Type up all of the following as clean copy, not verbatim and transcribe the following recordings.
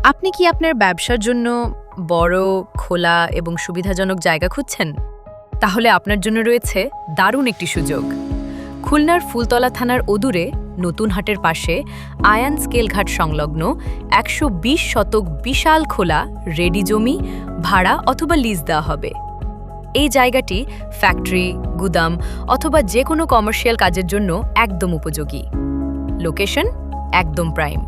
আপনি কি আপনার ব্যবসার জন্য বড়, খোলা এবং সুবিধাজনক জায়গা খুঁজছেন? তাহলে আপনার জন্য রয়েছে দারুণ একটি সুযোগ। খুলনার ফুলতলা থানার অদূরে নতুন হাটের পাশে আয়ান স্কেল ঘাট সংলগ্ন ১২০ শতক বিশাল খোলা রেডি জমি ভাড়া অথবা লিজ দেওয়া হবে। এই জায়গাটি ফ্যাক্টরি, গুদাম অথবা যে কোনো কমার্শিয়াল কাজের জন্য একদম উপযোগী। লোকেশন একদম প্রাইম,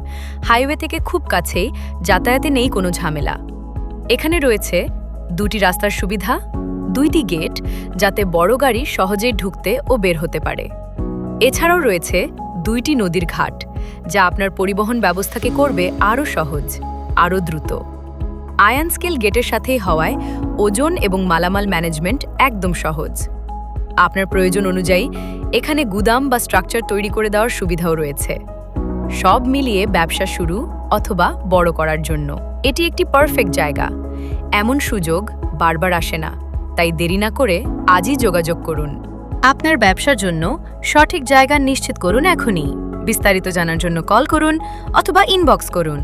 হাইওয়ে থেকে খুব কাছেই, যাতায়াতে নেই কোনো ঝামেলা। এখানে রয়েছে ২টি রাস্তার সুবিধা, ২টি গেট, যাতে বড় গাড়ি সহজেই ঢুকতে ও বের হতে পারে। এছাড়াও রয়েছে ২টি নদীর ঘাট, যা আপনার পরিবহন ব্যবস্থাকে করবে আরও সহজ, আরও দ্রুত। আয়ান স্কেল গেটের সাথেই হওয়ায় ওজন এবং মালামাল ম্যানেজমেন্ট একদম সহজ। আপনার প্রয়োজন অনুযায়ী এখানে গুদাম বা স্ট্রাকচার তৈরি করে দেওয়ার সুবিধাও রয়েছে। সব মিলিয়ে ব্যবসা শুরু অথবা বড় করার জন্য এটি একটি পারফেক্ট জায়গা। এমন সুযোগ বারবার আসে না, তাই দেরি না করে আজই যোগাযোগ করুন। আপনার ব্যবসার জন্য সঠিক জায়গা নিশ্চিত করুন এখনই। বিস্তারিত জানার জন্য কল করুন অথবা ইনবক্স করুন।